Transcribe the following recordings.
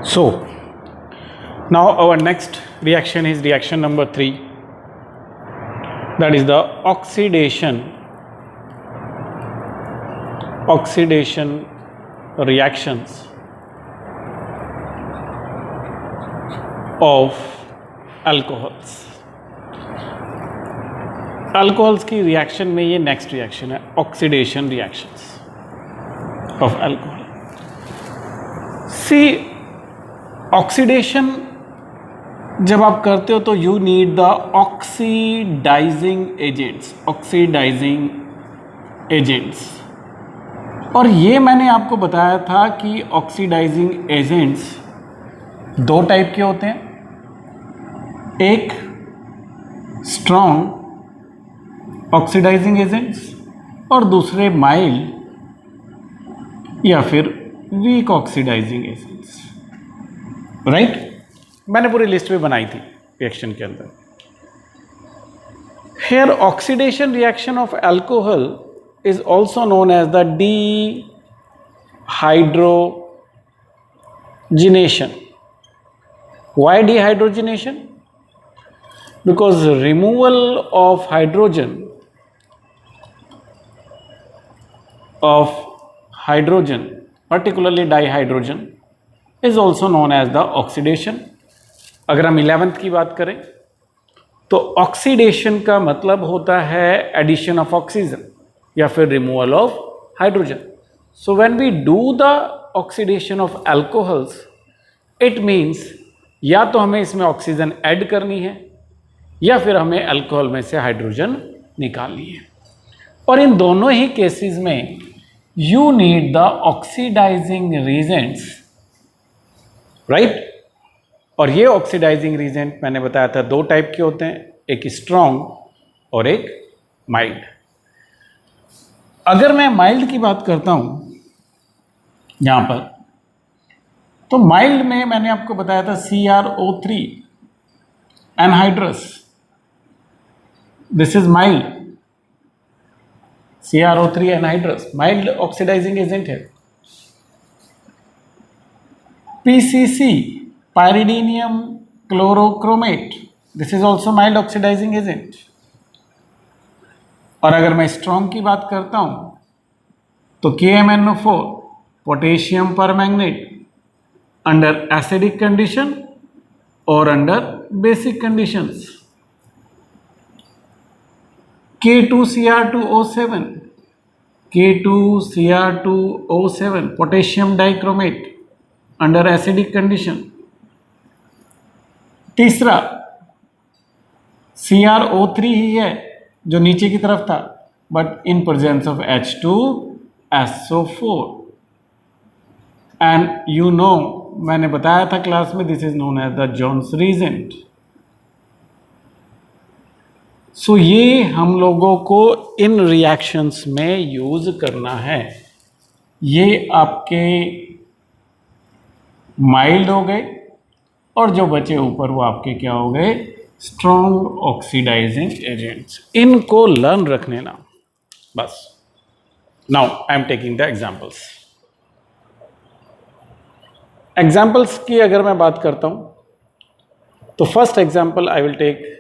So now our next reaction is reaction number 3, that is the oxidation reactions of alcohols. Alcohols की reaction में ये next reaction है, oxidation reactions of alcohol. See oxidation जब आप करते हो तो you need the oxidising agents. और ये मैंने आपको बताया था कि ऑक्सीडाइजिंग एजेंट्स दो टाइप के होते हैं, एक स्ट्रॉन्ग ऑक्सीडाइजिंग एजेंट्स और दूसरे माइल्ड या फिर वीक ऑक्सीडाइजिंग एजेंट्स. राइट, मैंने पूरी लिस्ट भी बनाई थी रिएक्शन के अंदर. Here oxidation reaction of alcohol is also known as the dehydrogenation. Why dehydrogenation? Because removal of hydrogen, particularly dihydrogen, is also known as the oxidation. अगर हम 11th की बात करें तो ऑक्सीडेशन का मतलब होता है एडिशन ऑफ ऑक्सीजन या फिर removal of hydrogen. So when we do the oxidation of alcohols, it means या तो हमें इसमें ऑक्सीजन ऐड करनी है या फिर हमें अल्कोहल में से हाइड्रोजन निकालनी है. और इन दोनों ही केसेस में you need the oxidising reagents. Right, और ये ऑक्सीडाइजिंग रीजेंट मैंने बताया था दो टाइप के होते हैं, एक स्ट्रॉन्ग और एक माइल्ड. अगर मैं माइल्ड की बात करता हूं यहां पर, तो माइल्ड में मैंने आपको बताया था CrO3 anhydrous. This is mild. CrO3 anhydrous mild oxidising agent है. PCC pyridinium chlorochromate, this is also mild oxidising agent. और अगर मैं स्ट्रॉन्ग की बात करता हूं तो KMnO4 potassium permanganate under acidic condition और under basic conditions. K2Cr2O7 potassium dichromate under acidic condition. तीसरा CrO3 ही है जो नीचे की तरफ था, but in presence of H2SO4. And you know, मैंने बताया था क्लास में, this is known as the Jones reagent. So ये हम लोगों को इन रिएक्शंस में यूज करना है. ये आपके माइल्ड हो गए और जो बचे ऊपर वो आपके क्या हो गए, स्ट्रॉन्ग ऑक्सीडाइजिंग एजेंट्स. इनको लर्न रखने ना बस. Now I am taking the examples की अगर मैं बात करता हूं तो first example I will take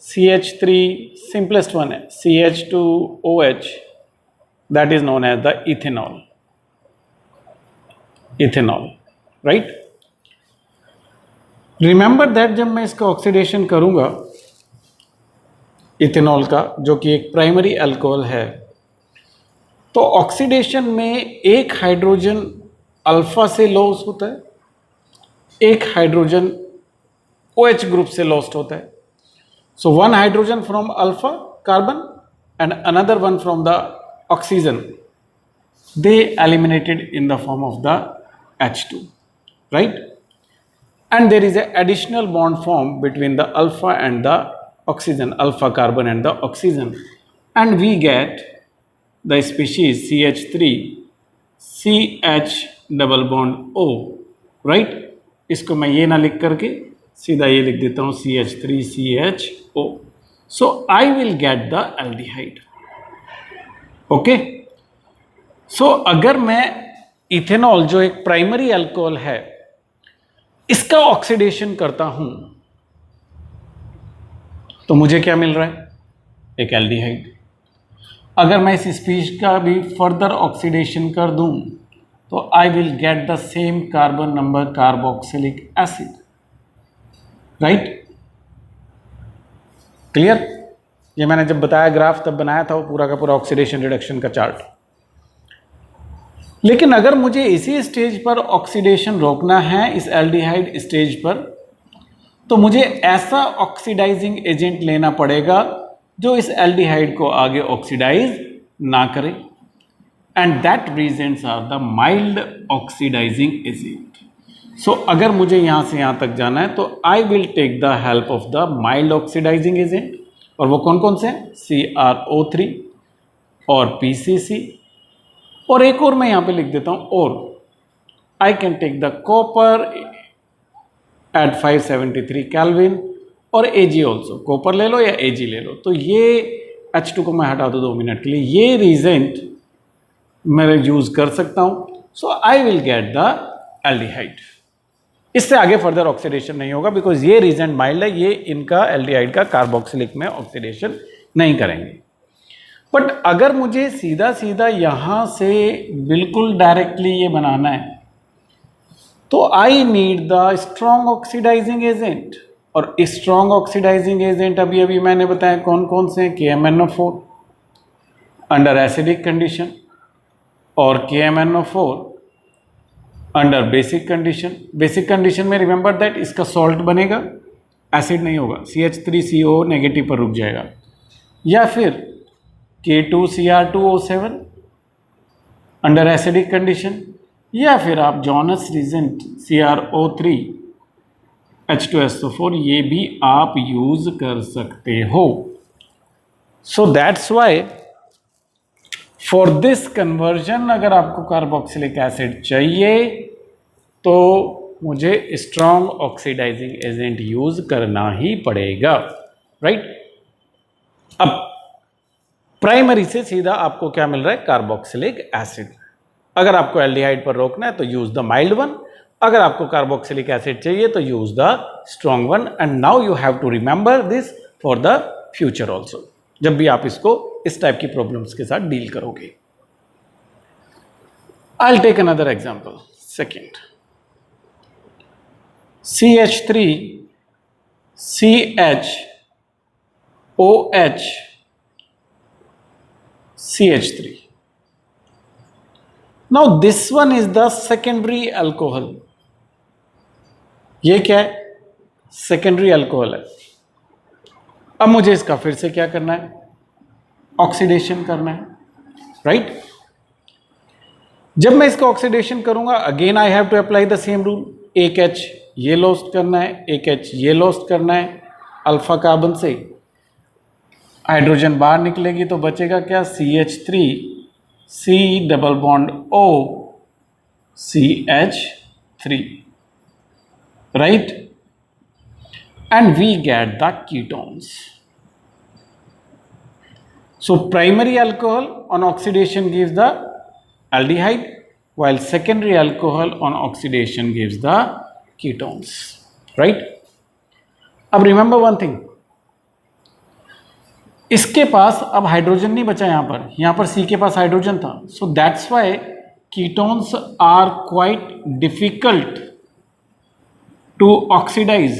CH3, simplest one है CH2OH, that is known as the ethanol. Right, remember that जब मैं इसका ऑक्सीडेशन करूंगा इथेनॉल का, जो कि एक प्राइमरी अल्कोहल है, तो ऑक्सीडेशन में एक हाइड्रोजन अल्फा से लॉस होता है, एक हाइड्रोजन OH ग्रुप से लॉस्ट होता है. So one hydrogen from alpha carbon and another one from the oxygen, they eliminated in the form of the H2. Right, and there is an additional bond formed between the alpha and the oxygen, alpha carbon and the oxygen, and we get the species CH3 CH double bond O. right, इसको मैं ये ना लिख करके सीधा ये लिख देता हूँ CH3CHO. so I will get the aldehyde. Okay, so अगर मैं इथेनॉल जो एक प्राइमरी अल्कोहल है इसका ऑक्सीडेशन करता हूं तो मुझे क्या मिल रहा है? एक एल्डिहाइड। अगर मैं इस स्पीशीज का भी फर्दर ऑक्सीडेशन कर दूं तो I will get the same carbon number carboxylic acid, right? Clear? ये मैंने जब बताया ग्राफ तब बनाया था वो पूरा का पूरा ऑक्सीडेशन रिडक्शन का चार्ट। लेकिन अगर मुझे इसी स्टेज पर ऑक्सीडेशन रोकना है, इस एल्डिहाइड स्टेज पर, तो मुझे ऐसा ऑक्सीडाइजिंग एजेंट लेना पड़ेगा जो इस एल्डिहाइड को आगे ऑक्सीडाइज ना करे, and that reagents are the mild oxidising agent. So अगर मुझे यहाँ से यहाँ तक जाना है तो I will take the help of the mild oxidising agent, और वो कौन कौन से हैं? CrO3 और PCC, और एक और मैं यहाँ पे लिख देता हूँ, और I can take the copper at 573 kelvin और Ag ऑल्सो। कॉपर ले लो या Ag ले लो। तो ये H2 को मैं हटा दूँ 2 मिनट के लिए, ये रीजेंट मैं यूज़ कर सकता हूँ। So I will get the aldehyde. इससे आगे फर्दर ऑक्सीडेशन नहीं होगा बिकॉज ये रीजेंट माइल्ड है, ये इनका एल्डिहाइड का कार्बोक्सिलिक में ऑक्सीडेशन नहीं करेंगे। बट अगर मुझे सीधा सीधा यहाँ से बिल्कुल डायरेक्टली ये बनाना है तो I need the strong oxidising agent, और स्ट्रॉन्ग ऑक्सीडाइजिंग एजेंट अभी अभी मैंने बताया कौन कौन से हैं? KMnO4 अंडर एसिडिक कंडीशन और KMnO4 under basic condition. Basic condition में रिमेंबर दैट इसका सॉल्ट बनेगा, एसिड नहीं होगा, CH3CO नेगेटिव पर रुक जाएगा, या फिर K2Cr2O7 अंडर एसिडिक कंडीशन, या फिर आप जॉनस रीजेंट CrO3 H2SO4 ये भी आप यूज कर सकते हो। सो that's Y for this conversion अगर आपको कार्बोक्सिलिक एसिड चाहिए तो मुझे स्ट्रॉन्ग ऑक्सीडाइजिंग एजेंट यूज करना ही पड़ेगा, राइट? अब प्राइमरी से सीधा आपको क्या मिल रहा है? Carboxylic acid. अगर आपको एल्डिहाइड पर रोकना है तो यूज द माइल्ड वन, अगर आपको कार्बोक्सिलिक एसिड चाहिए तो use the strong one. And now you have to remember this for the future also, जब भी आप इसको इस टाइप की प्रॉब्लम्स के साथ डील करोगे। I will take another example, second, CH3 CHOH CH3. Now this one is the secondary alcohol. ये क्या है? सेकेंडरी अल्कोहल है। अब मुझे इसका फिर से क्या करना है? ऑक्सीडेशन करना है, राइट? जब मैं इसका ऑक्सीडेशन करूंगा again I have to apply the same rule. एक H ये लॉस्ट करना है, एक H ये लॉस्ट करना है, अल्फा कार्बन से हाइड्रोजन बाहर निकलेगी तो बचेगा क्या? CH3 C double bond O CH3, right? And we get the ketones. So primary alcohol on oxidation gives the aldehyde, while secondary alcohol on oxidation gives the ketones, right? अब remember one thing, इसके पास अब hydrogen नहीं बचा, यहां पर C के पास hydrogen था, so that's why ketones are quite difficult to oxidize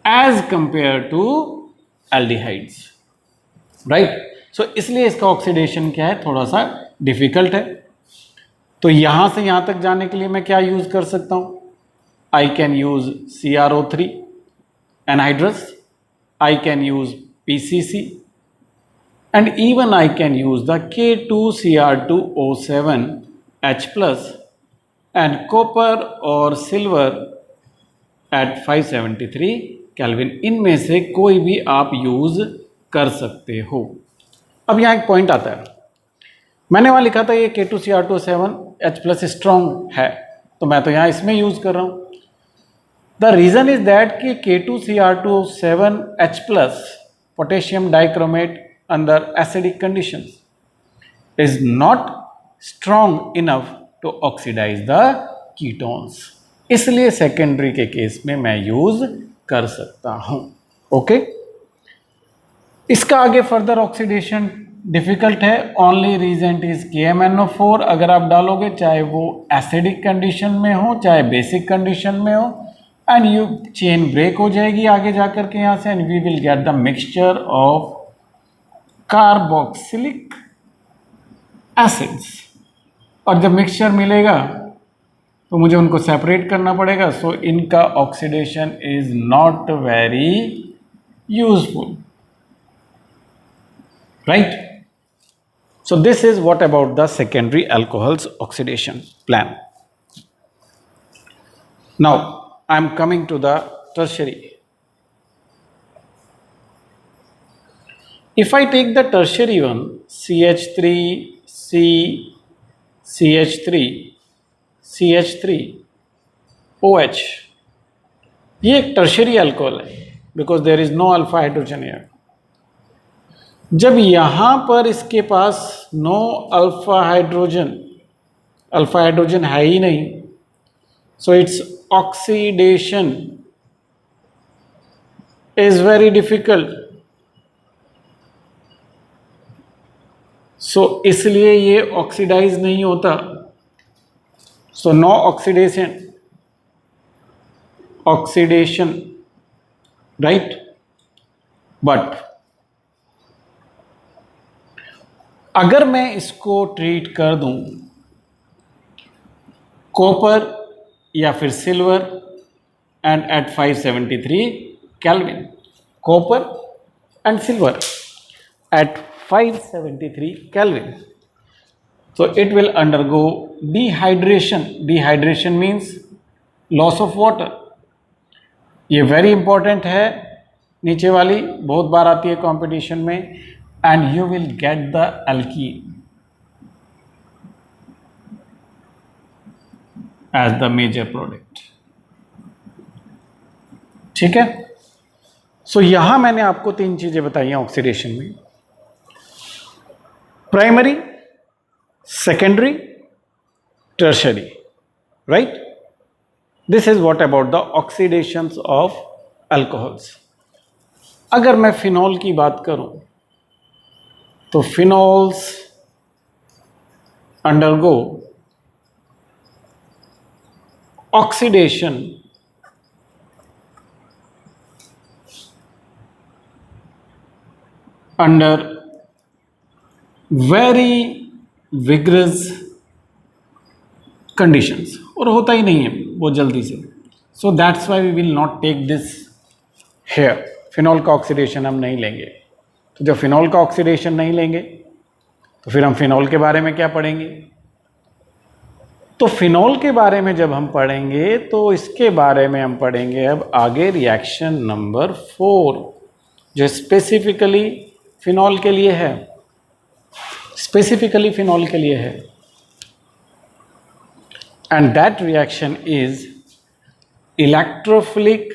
as compared to aldehydes, right? So इसलिए इसका ऑक्सीडेशन क्या है? थोड़ा सा डिफिकल्ट है। तो यहां से यहां तक जाने के लिए मैं क्या यूज कर सकता हूं? I can use CrO3 anhydrous, I can use PCC, and even I can use the K2Cr2O7 H plus and copper or silver at 573 kelvin. इनमें से कोई भी आप यूज कर सकते हो। अब यहाँ एक पॉइंट आता है, मैंने वहाँ लिखा था ये K2Cr2O7 H plus स्ट्रॉन्ग है, तो मैं तो यहाँ इसमें यूज कर रहा हूँ। The reason is that कि K2Cr2O7 H plus potassium dichromate under acidic conditions is not strong enough to oxidize the ketones. इसलिए सेकेंडरी के केस में मैं यूज कर सकता हूं। ओके, इसका आगे फर्दर ऑक्सीडेशन डिफिकल्ट है। ओनली रीजन इज KMnO4 अगर आप डालोगे, चाहे वो एसिडिक कंडीशन में हो चाहे बेसिक कंडीशन में हो, एंड यू चेन ब्रेक हो जाएगी आगे जाकर के यहाँ से, and we will get the mixture of carboxylic acids. और जब मिक्सचर मिलेगा तो मुझे उनको सेपरेट करना पड़ेगा, सो इनका oxidation is not very useful, right? So this is what about the secondary alcohols oxidation plan. Now I am coming to the tertiary. If I take the tertiary one, CH3, C, CH3, CH3, OH, ये एक tertiary alcohol है because there is no alpha hydrogen here. जब यहाँ पर इसके पास no alpha hydrogen है ही नहीं, so its oxidation is very difficult. So इसलिए ये ऑक्सीडाइज नहीं होता, so no oxidation, right? But अगर मैं इसको ट्रीट कर दूं कॉपर या फिर silver and at 573 kelvin, copper and silver at 573 kelvin, so it will undergo dehydration means loss of water। ये वेरी इंपॉर्टेंट है, नीचे वाली बहुत बार आती है कंपटीशन में, and you will get the alkene as the major product। ठीक है, सो यहां मैंने आपको तीन चीजें बताई हैं ऑक्सीडेशन में, primary, secondary, tertiary, right? This is what about the oxidations of alcohols. अगर मैं फिनॉल की बात करूं तो phenols undergo oxidation under very vigorous conditions, और होता ही नहीं है वो जल्दी से, so that's why we will not take this here. Phenol का ऑक्सीडेशन हम नहीं लेंगे। तो जब फिनॉल का ऑक्सीडेशन नहीं लेंगे तो फिर हम फिनॉल के बारे में क्या पढ़ेंगे? तो फिनॉल के बारे में जब हम पढ़ेंगे तो इसके बारे में हम पढ़ेंगे अब आगे रिएक्शन नंबर 4, जो स्पेसिफिकली फिनॉल के लिए है, स्पेसिफिकली फिनॉल के लिए है, and that reaction is electrophilic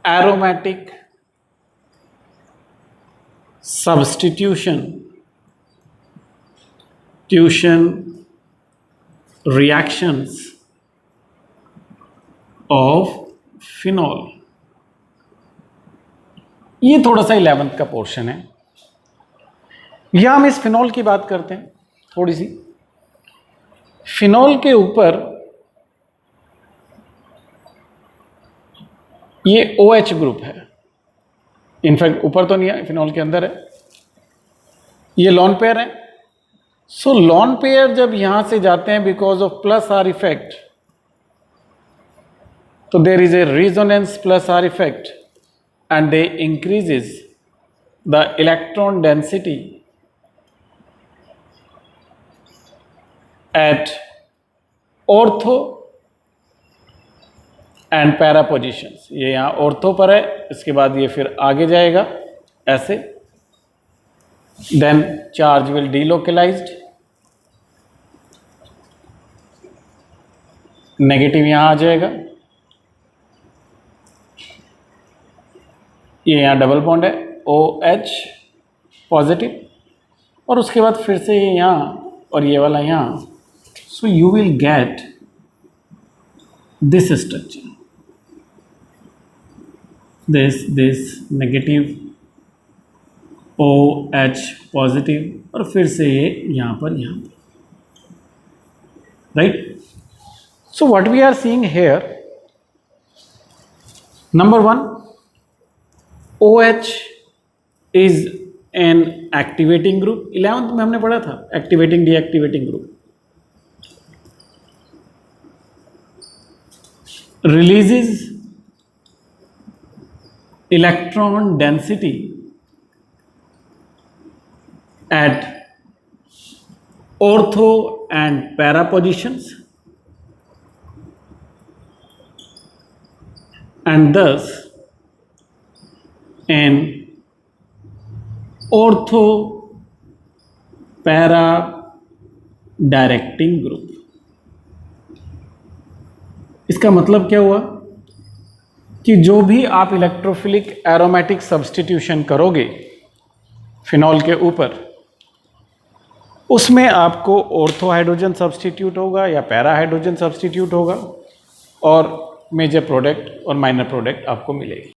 aromatic substitution reactions of phenol। ये थोड़ा सा 11th का पोर्शन है। यहां हम इस फिनॉल की बात करते हैं थोड़ी सी। फिनॉल के ऊपर ये OH ग्रुप है, इनफैक्ट ऊपर तो नहीं है, फिनॉल के अंदर है, ये लॉन पेयर है। सो लॉन पेयर जब यहां से जाते हैं because of plus R effect, तो there is a resonance plus R effect and they increases the electron density at ortho and para positions. ये यहाँ ऑर्थो पर है, इसके बाद ये फिर आगे जाएगा ऐसे, then charge will delocalised, negative यहाँ आ जाएगा, ये यहाँ डबल बॉन्ड है OH पॉजिटिव, और उसके बाद फिर से ये यहाँ और ये वाला यहाँ, so you will get this structure, this negative OH positive और फिर से ये यहाँ पर right. So what we are seeing here, number 1, OH is an activating group. 11th में हमने पढ़ा था activating deactivating group. Releases electron density at ortho and para positions, and thus an ortho para directing group. इसका मतलब क्या हुआ कि जो भी आप इलेक्ट्रोफिलिक एरोमेटिक सब्स्टिट्यूशन करोगे फिनॉल के ऊपर, उसमें आपको ऑर्थो हाइड्रोजन सब्स्टिट्यूट होगा या पैरा हाइड्रोजन सब्स्टिट्यूट होगा और मेजर प्रोडक्ट और माइनर प्रोडक्ट आपको मिलेगी.